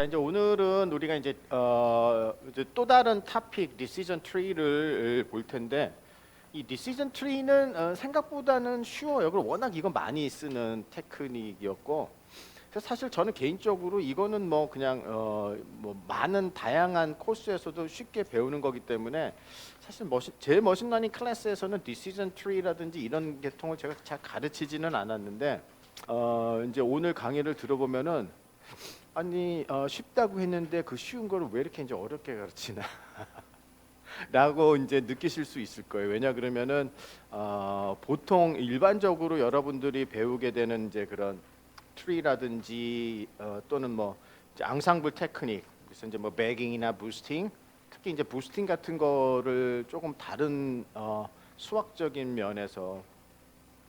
자, 이제 오늘은 우리가 이제 또 다른 토픽 decision tree를 볼 텐데, 이 decision tree는 생각보다는 쉬워요. 그리고 워낙 이거 많이 쓰는 테크닉이었고, 그래서 사실 저는 개인적으로 이거는 뭐 그냥 뭐 많은 다양한 코스에서도 쉽게 배우는 거기 때문에 사실 제 머신러닝 클래스에서는 decision tree라든지 이런 계통을 제가 잘 가르치지는 않았는데, 이제 오늘 강의를 들어보면은 아니 쉽다고 했는데 그 쉬운 거를 왜 이렇게 이제 어렵게 가르치나 라고 이제 느끼실 수 있을 거예요. 왜냐 그러면은 보통 일반적으로 여러분들이 배우게 되는 이제 그런 트리라든지 또는 뭐 이제 앙상블 테크닉, 그래서 이제 뭐 배깅이나 부스팅, 특히 이제 부스팅 같은 거를 조금 다른 수학적인 면에서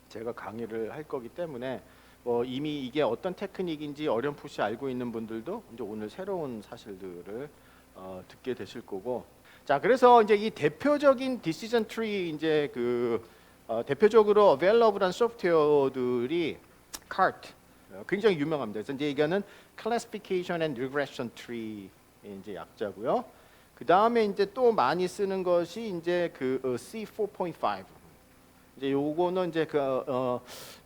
제가 강의를 할 거기 때문에 뭐 이미 이게 어떤 테크닉인지 어렴풋이 알고 있는 분들도 이제 오늘 새로운 사실들을 듣게 되실 거고, 자 그래서 이제 이 대표적인 decision tree 이제 대표적으로 available한 소프트웨어들이 CART 굉장히 유명합니다. 그래서 이제 이거는 classification and regression tree 이제 약자고요. 그 다음에 이제 또 많이 쓰는 것이 이제 C4.5. 이제 요거는 이제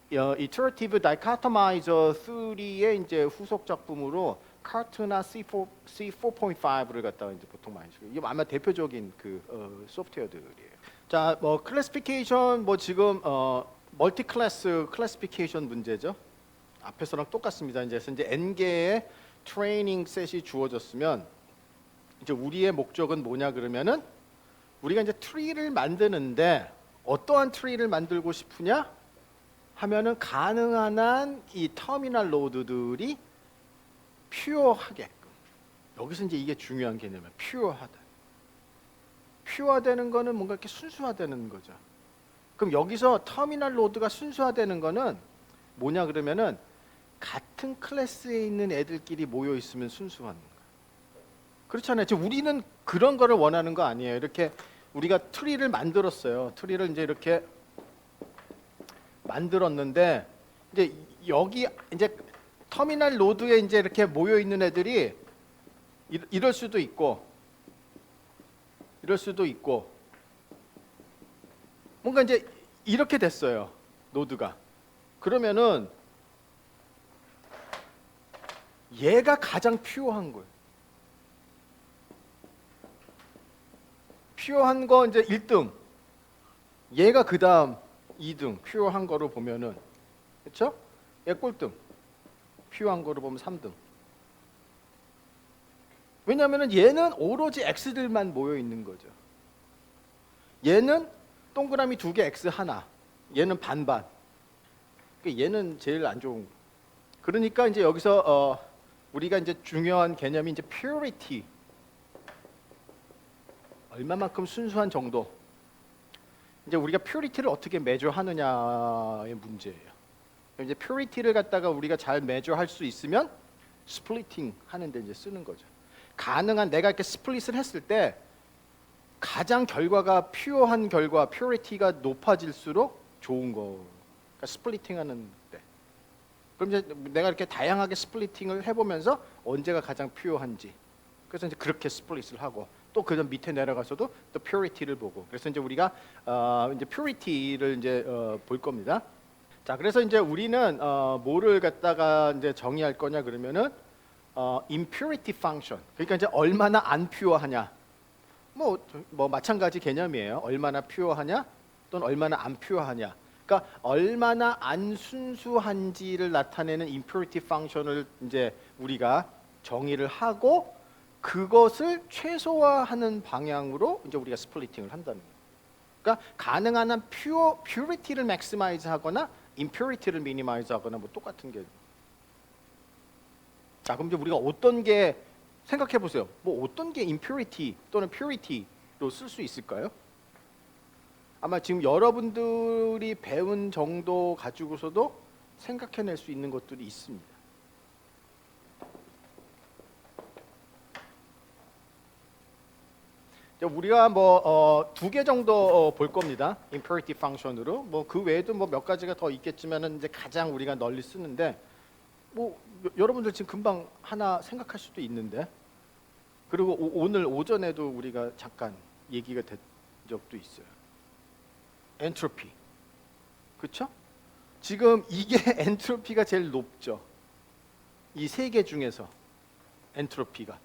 Iterative Dichotomizer Theory의 이제 후속 작품으로 카트나 C4.5를 갖다가 이제 보통 많이 쓰고, 이게 아마 대표적인 소프트웨어들이에요. 자, 뭐 클래시피케이션 뭐 지금 멀티 클래스 클래시피케이션 문제죠. 앞에서랑 똑같습니다. 이제 n개의 트레이닝 셋이 주어졌으면 이제 우리의 목적은 뭐냐 그러면은 우리가 이제 트리를 만드는데 어떠한 트리를 만들고 싶으냐 하면은 가능한 한 이 터미널 노드들이 퓨어하게끔, 여기서 이제 이게 중요한 개념이에요. 퓨어하다. 퓨어되는 거는 뭔가 이렇게 순수화되는 거죠. 그럼 여기서 터미널 노드가 순수화되는 거는 뭐냐 그러면은 같은 클래스에 있는 애들끼리 모여 있으면 순수한 거예요. 그렇잖아요. 지금 우리는 그런 거를 원하는 거 아니에요. 이렇게 우리가 트리를 만들었어요. 트리를 이제 이렇게 만들었는데 이제 여기 이제 터미널 노드에 이제 이렇게 모여 있는 애들이 이럴 수도 있고 이럴 수도 있고 뭔가 이제 이렇게 됐어요. 노드가. 그러면은 얘가 가장 퓨어한 거예요. 퓨어한 거 이제 1등. 얘가 그다음 2등 퓨어한 거로 보면은, 그렇죠? 얘 꼴등. 퓨어한 거로 보면 3등. 왜냐하면은 얘는 오로지 X들만 모여 있는 거죠. 얘는 동그라미 2개 X 하나. 얘는 반반. 그러니까 얘는 제일 안 좋은 거. 그러니까 이제 여기서 우리가 이제 중요한 개념이 이제 purity. 얼마만큼 순수한 정도. 이제 우리가 퓨리티를 어떻게 매저하느냐의 문제예요. 이제 퓨리티를 갖다가 우리가 잘 매저할 수 있으면 스플리팅 하는데 이제 쓰는 거죠. 가능한 내가 이렇게 스플릿을 했을 때 가장 결과가 퓨어한 결과, 퓨리티가 높아질수록 좋은 거. 그러니까 스플리팅 하는 때. 그럼 이제 내가 이렇게 다양하게 스플리팅을 해보면서 언제가 가장 퓨어한지. 그래서 이제 그렇게 스플릿을 하고. 또 그 밑에 내려가서도 또 퓨리티를 보고, 그래서 이제 우리가 이제 퓨리티를 이제 볼 겁니다. 자, 그래서 이제 우리는 뭐를 갖다가 이제 정의할 거냐 그러면은 impurity function. 그러니까 이제 얼마나 안 퓨어하냐. 뭐 마찬가지 개념이에요. 얼마나 퓨어하냐 또는 얼마나 안 퓨어하냐. 그러니까 얼마나 안 순수한지를 나타내는 impurity function을 이제 우리가 정의를 하고 그것을 최소화하는 방향으로 이제 우리가 스플리팅을 한다는 거예요. 그러니까 가능한 한 퓨리티를 맥시마이즈 하거나 임퓨리티를 미니마이즈 하거나 뭐 똑같은 게. 자, 그럼 이제 우리가 어떤 게 생각해 보세요. 뭐 어떤 게 임퓨리티 또는 퓨리티로 쓸 수 있을까요? 아마 지금 여러분들이 배운 정도 가지고서도 생각해낼 수 있는 것들이 있습니다. 우리가 뭐 2개 정도 볼 겁니다. imperative function으로. 뭐 그 외에도 뭐 몇 가지가 더 있겠지만은 이제 가장 우리가 널리 쓰는데, 뭐 여러분들 지금 금방 하나 생각할 수도 있는데, 그리고 오늘 오전에도 우리가 잠깐 얘기가 된 적도 있어요. 엔트로피. 그렇죠? 지금 이게 엔트로피가 제일 높죠. 이 세 개 중에서 엔트로피가.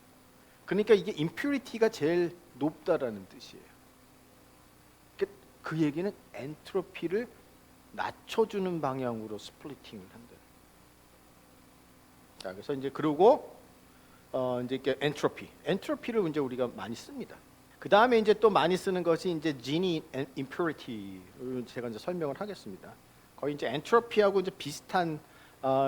그러니까 이게 임퓨리티가 제일 높다라는 뜻이에요. 그 얘기는 엔트로피를 낮춰주는 방향으로 스플리팅을 한다. 자, 그래서 이제 그리고 이제 이렇게 엔트로피를 이제 우리가 많이 씁니다. 그 다음에 이제 또 많이 쓰는 것이 이제 Gini impurity를 제가 이제 설명을 하겠습니다. 거의 이제 엔트로피하고 이제 비슷한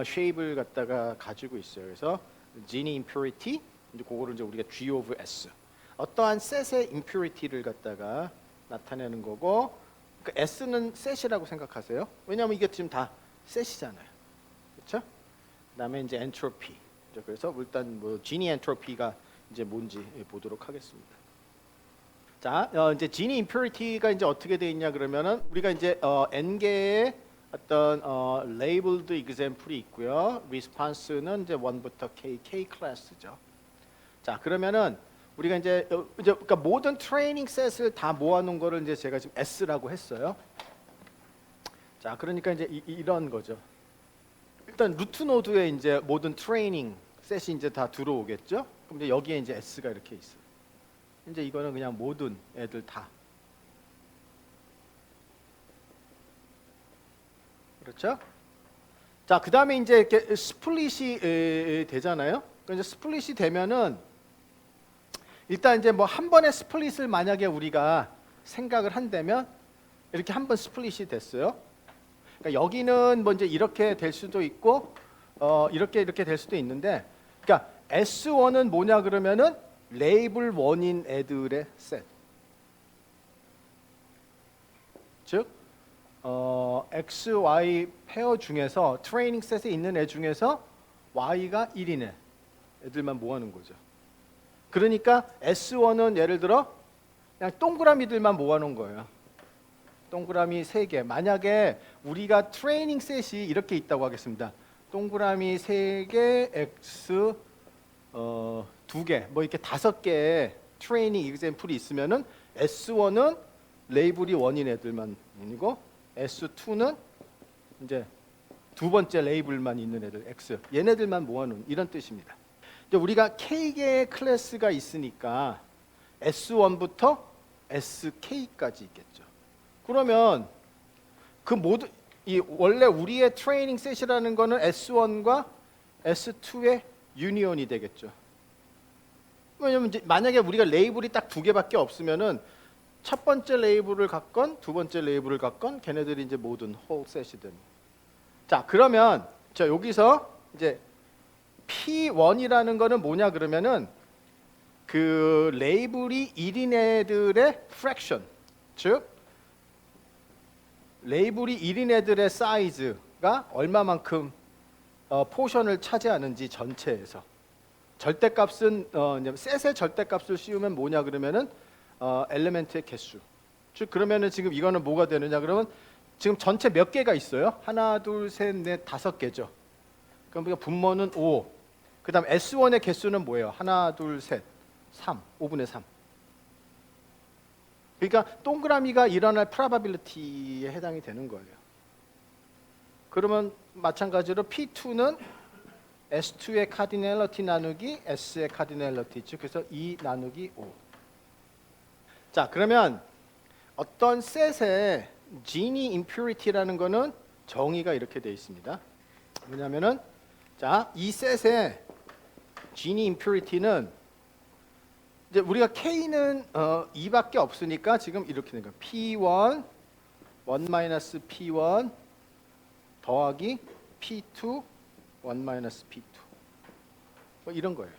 쉐입을 갖다가 가지고 있어요. 그래서 Gini impurity 이제 그거를 이제 우리가 G of S 어떠한 셋의 impurity를 갖다가 나타내는 거고, 그 S는 셋이라고 생각하세요. 왜냐하면 이게 지금 다 셋이잖아요. 그렇죠? 그다음에 이제 엔트로피. 그래서 일단 뭐 Gini entropy가 이제 뭔지 보도록 하겠습니다. 자, 이제 Gini impurity가 이제 어떻게 돼 있냐 그러면은 우리가 이제 n 개의 어떤 labeled example이 있고요. response는 이제 1부터 k 클래스죠. 자, 그러면은 우리가 이제 그러니까 모든 트레이닝 셋을 다 모아놓은 거를 이제 제가 지금 S라고 했어요. 자, 그러니까 이제 이런 거죠. 일단 루트 노드에 이제 모든 트레이닝 셋이 이제 다 들어오겠죠. 그럼 이제 여기에 이제 S가 이렇게 있어요. 이제 이거는 그냥 모든 애들 다. 그렇죠? 자, 그 다음에 이제 이렇게 스플릿이 되잖아요. 그러니까 이제 스플릿이 되면은 일단 이제 뭐 한 번에 스플릿을 만약에 우리가 생각을 한다면 이렇게 한 번 스플릿이 됐어요. 그러니까 여기는 뭐 이제 이렇게 될 수도 있고 이렇게 될 수도 있는데, 그러니까 S1은 뭐냐 그러면은 레이블 1인 애들의 셋. 즉 X, Y 페어 중에서 트레이닝 셋에 있는 애 중에서 Y가 1인 애들만 모아놓은 거죠. 그러니까 S1은 예를 들어 그냥 동그라미들만 모아놓은 거예요. 동그라미 3개. 만약에 우리가 트레이닝 셋이 이렇게 있다고 하겠습니다. 동그라미 3개, X 2개, 뭐 이렇게 5개의 트레이닝 example이 있으면은 S1은 레이블이 1인 애들만이고 S2는 이제 두 번째 레이블만 있는 애들 X, 얘네들만 모아놓은 이런 뜻입니다. 이제 우리가 K개의 클래스가 있으니까 S1부터 SK까지 있겠죠. 그러면 그 모두 이 원래 우리의 트레이닝 셋이라는 거는 S1과 S2의 유니온이 되겠죠. 왜냐면 이제 만약에 우리가 레이블이 딱 2개밖에 없으면은 첫 번째 레이블을 갖건 두 번째 레이블을 갖건 걔네들이 이제 모든 홀 셋이든. 자, 그러면 자 여기서 이제 P1이라는 거는 뭐냐 그러면은 그 레이블이 1인 애들의 프랙션, 즉 레이블이 1인 애들의 사이즈가 얼마만큼 포션을 차지하는지 전체에서. 절대값은 셋의 절대값을 씌우면 뭐냐 그러면은 엘리멘트의 개수. 즉 그러면은 지금 이거는 뭐가 되느냐 그러면 지금 전체 몇 개가 있어요? 하나, 둘, 셋, 넷, 5개죠. 그럼 우리가 분모는 5. 그다음 S1의 개수는 뭐예요? 하나, 둘, 셋, 3. 5분의 3. 그러니까 동그라미가 일어날 probability에 해당이 되는 거예요. 그러면 마찬가지로 P2는 S2의 카디넬러티 나누기 S의 카디넬러티죠. 그래서 2 나누기 5. 자, 그러면 어떤 셋의 Gini impurity라는 거는 정의가 이렇게 되어 있습니다. 뭐냐면은 자, 이 셋의 Gini impurity는 이제 우리가 K는 2밖에 없으니까 지금 이렇게 된 거예요. P1 1 P1 더하기 P2 1 P2 뭐 이런 거예요.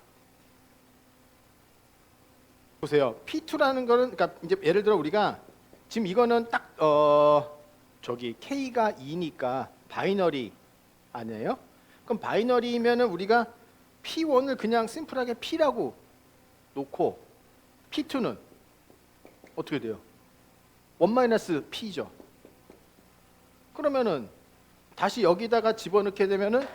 보세요. P2라는 거는 그러니까 이제 예를 들어 우리가 지금 이거는 딱 저기 K가 2니까 바이너리 아니에요? 그럼 바이너리면은 우리가 P1을 그냥 심플하게 P라고 놓고 P2는 어떻게 돼요? 1 P죠. 그러면은 다시 여기다가 집어넣게 되면은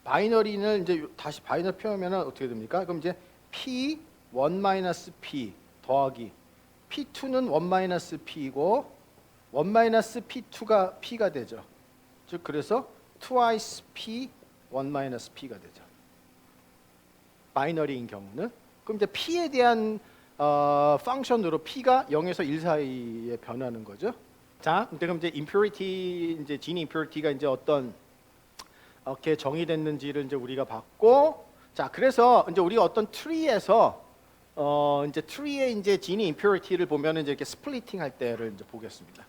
바이너리를 이제 다시 바이너리 표현하면 어떻게 됩니까? 그럼 이제 P 1 P 더하기 P2는 1 P이고 1 P2가 P가 되죠. 즉 그래서 twice P 1 P가 되죠. 바이너리인 경우는 그럼 이제 P에 대한 펑션으로 P가 0에서 1 사이에 변하는 거죠. 자, 그럼 이제 impurity 이제 gene impurity가 이제 어떤 이렇게 정의됐는지를 이제 우리가 봤고, 자, 그래서 이제 우리가 어떤 트리에서 이제 트리의 이제 gene impurity를 보면은 이제 이렇게 스플리팅 할 때를 이제 보겠습니다.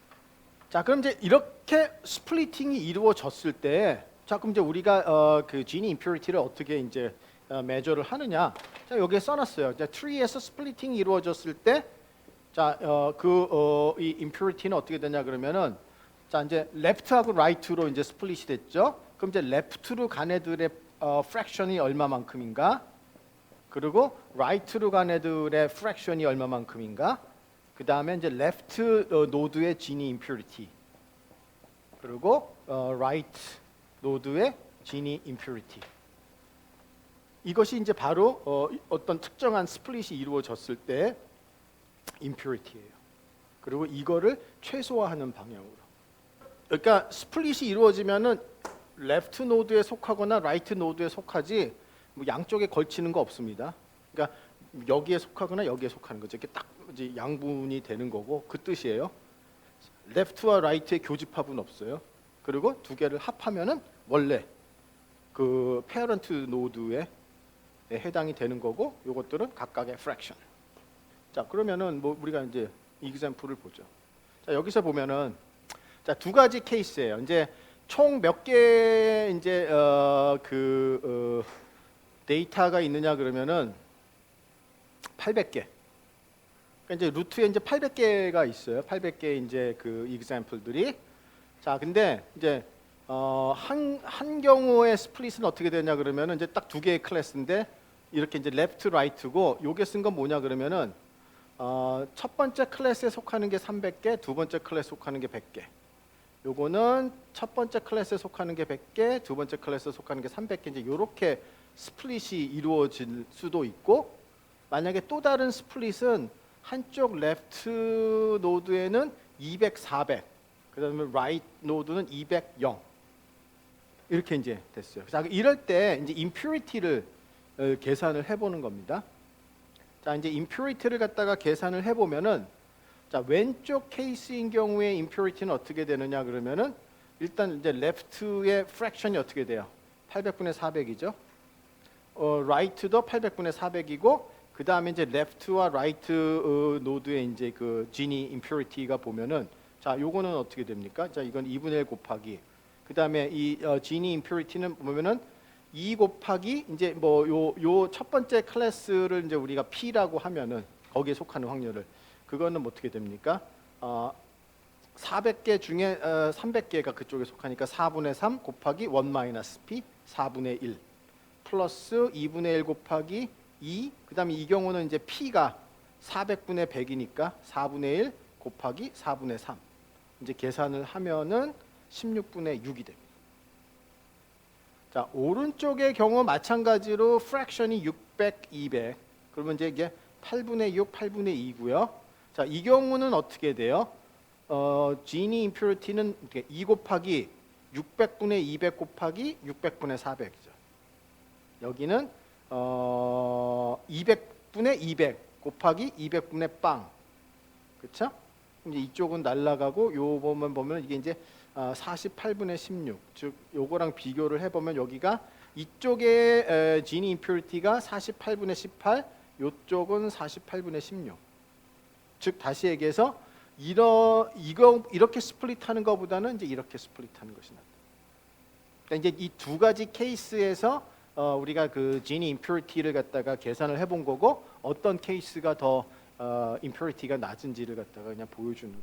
자, 그럼 이제 이렇게 스플리팅이 이루어졌을 때, 자, 그럼 이제 우리가 그 gene impurity를 어떻게 이제 매저를 하느냐? 자, 여기에 써놨어요. 자, 트리에서 스플리팅이 이루어졌을 때, 자, 이 impurity는 어떻게 되냐 그러면은, 자, 이제 left하고 right로 이제 스플릿이 됐죠. 그럼 이제 left로 간 애들의 fraction이 얼마만큼인가? 그리고 right로 간 애들의 fraction이 얼마만큼인가? 그 다음에 이제 left 노드의 gene impurity, 그리고 right 노드의 gene impurity. 이것이 이제 바로 어떤 특정한 스플릿이 이루어졌을 때 impurity예요. 그리고 이거를 최소화하는 방향으로. 그러니까 스플릿이 이루어지면은 레프트 노드에 속하거나 라이트 노드에 속하지 뭐 양쪽에 걸치는 거 없습니다. 그러니까 여기에 속하거나 여기에 속하는 거죠. 이렇게 딱 이제 양분이 되는 거고 그 뜻이에요. 레프트와 라이트의 교집합은 없어요. 그리고 두 개를 합하면은 원래 그 페어런트 노드에 해당이 되는 거고 요것들은 각각의 fraction. 자, 그러면은 뭐 우리가 이제 example을 보죠. 자, 여기서 보면은 자, 두 가지 케이스예요. 이제 총 몇 개 이제 데이터가 있느냐 그러면은 800개. 그러니까 이제 루트에 이제 800개가 있어요. 800개 이제 그 example들이. 자, 근데 이제 한 경우의 스플릿은 어떻게 되냐 그러면은 이제 딱 두 개의 클래스인데 이렇게 이제 레프트 라이트고 요게 쓴 건 뭐냐 그러면은 첫 번째 클래스에 속하는 게 300개, 두 번째 클래스에 속하는 게 100개. 요거는 첫 번째 클래스에 속하는 게 100개, 두 번째 클래스에 속하는 게 300개. 이제 요렇게 스플릿이 이루어질 수도 있고, 만약에 또 다른 스플릿은 한쪽 레프트 노드에는 200, 400, 그다음에 라이트 노드는 200, 0 이렇게 이제 됐어요. 자, 이럴 때 이제 impurity를 계산을 해보는 겁니다. 자, 이제 impurity를 갖다가 계산을 해보면은, 자, 왼쪽 케이스인 경우에 impurity는 어떻게 되느냐 그러면은 일단 이제 left의 fraction이 어떻게 돼요? 800분의 400이죠. right도 800분의 400이고, 그 다음에 이제 left와 right 노드의 이제 그 gene impurity가 보면은, 자, 요거는 어떻게 됩니까? 자, 이건 2분의 1 곱하기, 그 다음에 이 gene impurity는 보면은 2 곱하기 이제 뭐 요 첫 번째 클래스를 이제 우리가 P라고 하면은 거기에 속하는 확률을, 그거는 어떻게 됩니까? 400개 중에 300개가 그쪽에 속하니까 4분의 3 곱하기 1 P 4분의 1 플러스 2분의 1 곱하기 2, 그 다음에 이 경우는 이제 P가 400분의 100이니까 4분의 1 곱하기 4분의 3 이제 계산을 하면은 16분의 6이 됩니다. 자, 오른쪽의 경우 마찬가지로 fraction이 600, 200. 그러면 이제 이게 8분의 6, 8분의 2고요. 자, 이 경우는 어떻게 돼요? gene impurity는 2 곱하기 600분의 200 곱하기 600분의 400이죠. 여기는 200분의 200 곱하기 200분의 빵. 그렇죠? 이제 이쪽은 날라가고 요 보면 이게 이제 48분의 16. 즉 요거랑 비교를 해 보면 여기가 이쪽에 gene impurity가 48분의 18, 요쪽은 48분의 16. 즉 다시 얘기해서 이렇게 스플릿하는 것보다는 이제 이렇게 스플릿하는 것이 낫다. 그러니까 이제 이 두 가지 케이스에서 우리가 그 gene impurity를 갖다가 계산을 해본 거고, 어떤 케이스가 더 impurity가 낮은지를 갖다가 그냥 보여주는 거.